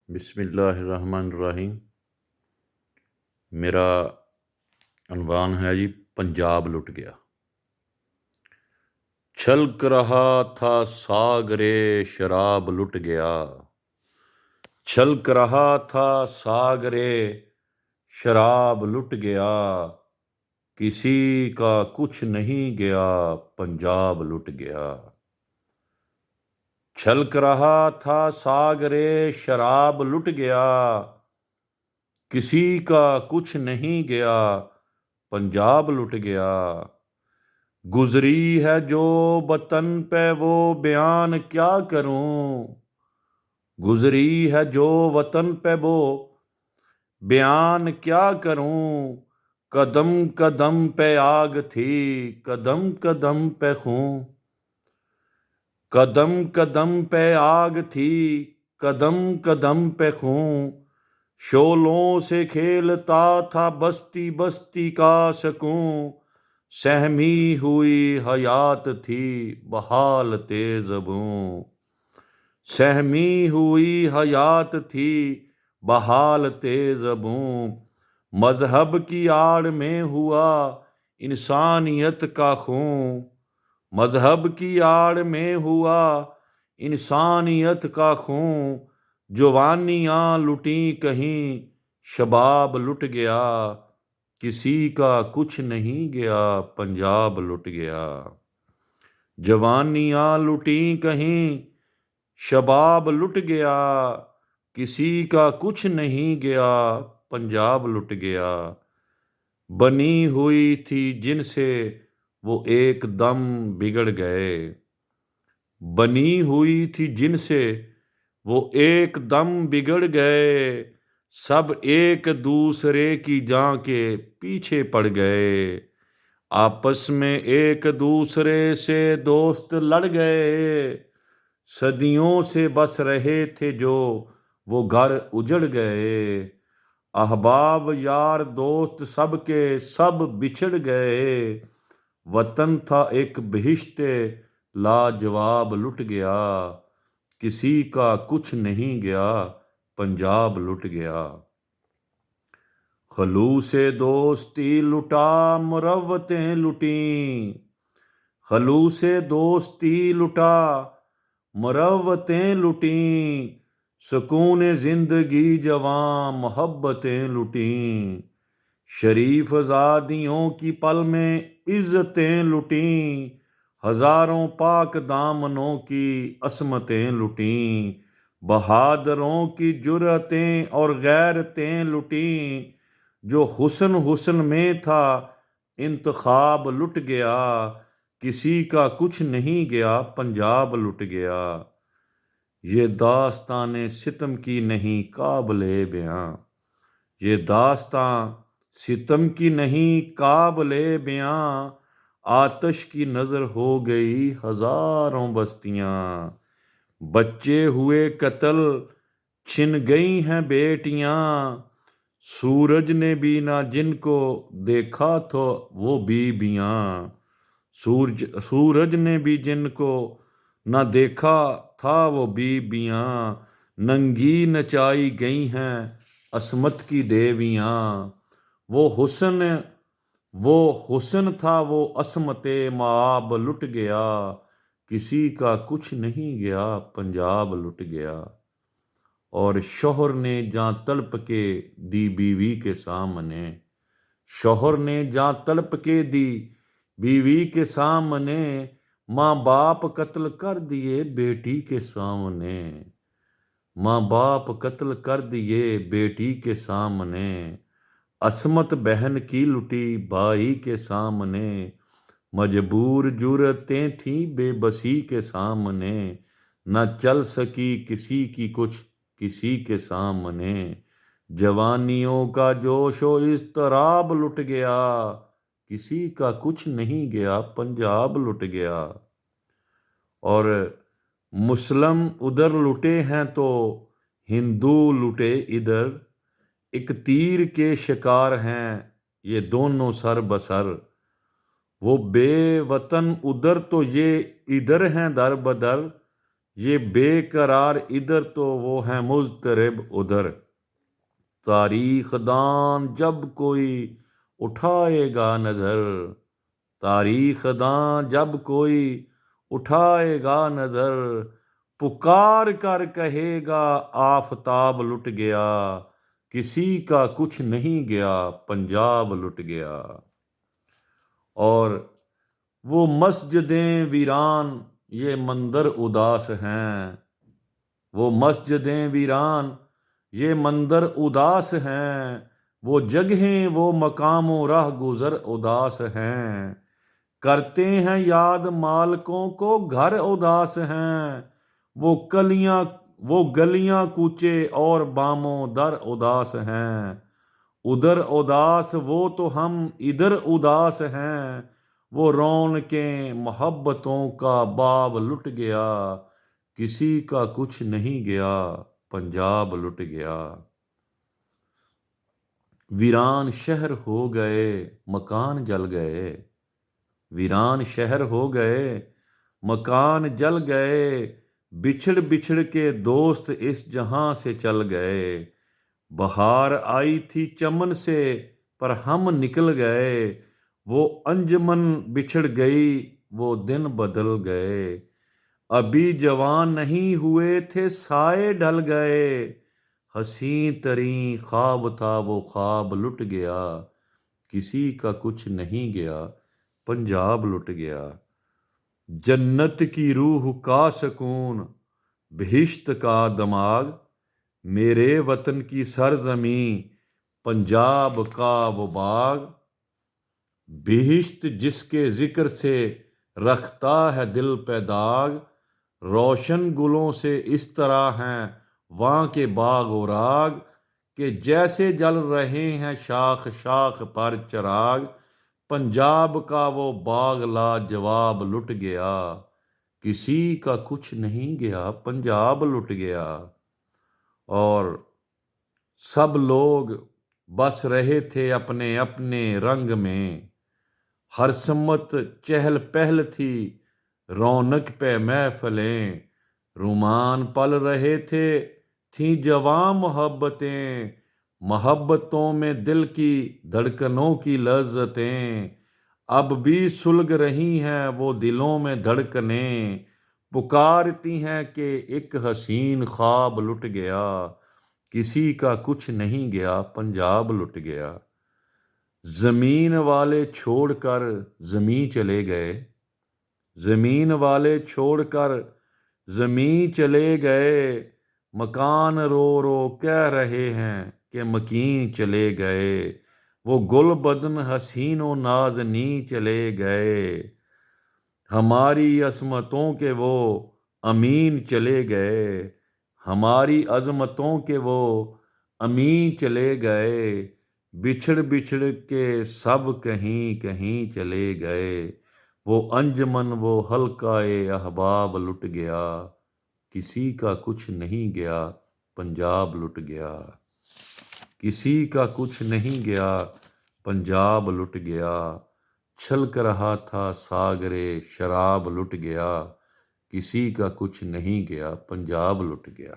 بسم اللہ الرحمن الرحیم۔ میرا عنوان ہے جی پنجاب لٹ گیا۔ چھلک رہا تھا ساغرے شراب لٹ گیا، چھلک رہا تھا ساغرے شراب لٹ گیا، کسی کا کچھ نہیں گیا پنجاب لٹ گیا۔ چھلک رہا تھا ساغرے شراب لٹ گیا، کسی کا کچھ نہیں گیا پنجاب لٹ گیا۔ گزری ہے جو وطن پہ وہ بیان کیا کروں، گزری ہے جو وطن پہ وہ بیان کیا کروں۔ قدم قدم پہ آگ تھی، قدم قدم پہ خون، قدم قدم پہ آگ تھی، قدم قدم پہ خون۔ شعلوں سے کھیلتا تھا بستی بستی کا سکون، سہمی ہوئی حیات تھی بحالت زبوں، سہمی ہوئی حیات تھی بحالت زبوں۔ مذہب کی آڑ میں ہوا انسانیت کا خون، مذہب کی آڑ میں ہوا انسانیت کا خون۔ جوانیاں لٹیں کہیں شباب لٹ گیا، کسی کا کچھ نہیں گیا پنجاب لٹ گیا۔ جوانیاں لٹیں کہیں شباب لٹ گیا، کسی کا کچھ نہیں گیا پنجاب لٹ گیا۔ بنی ہوئی تھی جن سے وہ ایک دم بگڑ گئے، بنی ہوئی تھی جن سے وہ ایک دم بگڑ گئے۔ سب ایک دوسرے کی جان کے پیچھے پڑ گئے، آپس میں ایک دوسرے سے دوست لڑ گئے۔ صدیوں سے بس رہے تھے جو وہ گھر اجڑ گئے، احباب یار دوست سب کے سب بچھڑ گئے۔ وطن تھا ایک بہشت لاجواب لٹ گیا، کسی کا کچھ نہیں گیا پنجاب لٹ گیا۔ خلوص دوستی لٹا مروتیں لٹیں، خلوص دوستی لٹا مروتیں لٹیں۔ سکون زندگی جواں محبتیں لٹیں، شریف زادیوں کی پل میں عزتیں لٹیں۔ ہزاروں پاک دامنوں کی عصمتیں لٹیں، بہادروں کی جرأتیں اور غیرتیں لٹیں۔ جو حسن حسن میں تھا انتخاب لٹ گیا، کسی کا کچھ نہیں گیا پنجاب لٹ گیا۔ یہ داستان ستم کی نہیں قابل بیاں، یہ داستان ستم کی نہیں قابل بیاں۔ آتش کی نظر ہو گئی ہزاروں بستیاں، بچے ہوئے قتل چھن گئی ہیں بیٹیاں۔ سورج نے بھی نہ جن کو دیکھا تو وہ بیویاں، سورج نے بھی جن کو نہ دیکھا تھا وہ بیویاں۔ ننگی نچائی گئی ہیں عصمت کی دیویاں، وہ حسن تھا وہ عصمت مآب لٹ گیا، کسی کا کچھ نہیں گیا پنجاب لٹ گیا۔ اور شوہر نے جاں تڑپ کے دی بیوی کے سامنے، شوہر نے جاں تڑپ کے دی بیوی کے سامنے۔ ماں باپ قتل کر دیے بیٹی کے سامنے، ماں باپ قتل کر دیے بیٹی کے سامنے۔ عصمت بہن کی لٹی بھائی کے سامنے، مجبور جرأتیں تھیں بے بسی کے سامنے۔ نہ چل سکی کسی کی کچھ کسی کے سامنے، جوانیوں کا جوش و اضطراب لٹ گیا، کسی کا کچھ نہیں گیا پنجاب لٹ گیا۔ اور مسلم ادھر لٹے ہیں تو ہندو لٹے ادھر، ایک تیر کے شکار ہیں یہ دونوں سر بسر۔ وہ بے وطن ادھر تو یہ ادھر ہیں در بدر، یہ بے قرار ادھر تو وہ ہیں مضطرب ادھر، تاریخ دان جب کوئی اٹھائے گا نظر، تاریخ دان جب کوئی اٹھائے گا نظر، پکار کر کہے گا آفتاب لٹ گیا، کسی کا کچھ نہیں گیا پنجاب لٹ گیا۔ اور وہ مسجدیں ویران یہ منظر اداس ہیں، وہ مسجدیں ویران یہ منظر اداس ہیں، وہ جگہیں وہ مقام و راہ گزر اداس ہیں، کرتے ہیں یاد مالکوں کو گھر اداس ہیں، وہ گلیاں کوچے اور باموں در اداس ہیں، ادھر اداس وہ تو ہم ادھر اداس ہیں، وہ رونقیں محبتوں کا باب لٹ گیا، کسی کا کچھ نہیں گیا پنجاب لٹ گیا۔ ویران شہر ہو گئے مکان جل گئے، ویران شہر ہو گئے مکان جل گئے، بچھڑ بچھڑ کے دوست اس جہاں سے چل گئے، بہار آئی تھی چمن سے پر ہم نکل گئے، وہ انجمن بچھڑ گئی وہ دن بدل گئے، ابھی جوان نہیں ہوئے تھے سائے ڈل گئے، حسین ترین خواب تھا وہ خواب لٹ گیا، کسی کا کچھ نہیں گیا پنجاب لٹ گیا۔ جنت کی روح کا سکون بہشت کا دماغ، میرے وطن کی سرزمین پنجاب کا وہ باغ، بہشت جس کے ذکر سے رکھتا ہے دل پہ داغ، روشن گلوں سے اس طرح ہیں وہاں کے باغ و راغ، کہ جیسے جل رہے ہیں شاخ شاخ پر چراغ، پنجاب کا وہ باغ لاجواب لٹ گیا، کسی کا کچھ نہیں گیا پنجاب لٹ گیا۔ اور سب لوگ بس رہے تھے اپنے اپنے رنگ میں، ہر سمت چہل پہل تھی رونق پہ محفلیں، رومان پل رہے تھیں جواں محبتیں، محبتوں میں دل کی دھڑکنوں کی لذتیں، اب بھی سلگ رہی ہیں وہ دلوں میں دھڑکنیں، پکارتی ہیں کہ ایک حسین خواب لٹ گیا، کسی کا کچھ نہیں گیا پنجاب لٹ گیا۔ زمین والے چھوڑ کر زمیں چلے گئے، زمین والے چھوڑ کر زمیں چلے گئے، مکان رو رو کہہ رہے ہیں کہ مکین چلے گئے، وہ گل بدن حسین و نازنیں چلے گئے، ہماری عصمتوں کے وہ امین چلے گئے، ہماری عظمتوں کے وہ امین چلے گئے، بچھڑ بچھڑ کے سب کہیں کہیں چلے گئے، وہ انجمن وہ حلقۂ احباب لٹ گیا، کسی کا کچھ نہیں گیا پنجاب لٹ گیا، کسی کا کچھ نہیں گیا پنجاب لٹ گیا، چھلک رہا تھا ساغرے شراب لٹ گیا، کسی کا کچھ نہیں گیا پنجاب لٹ گیا۔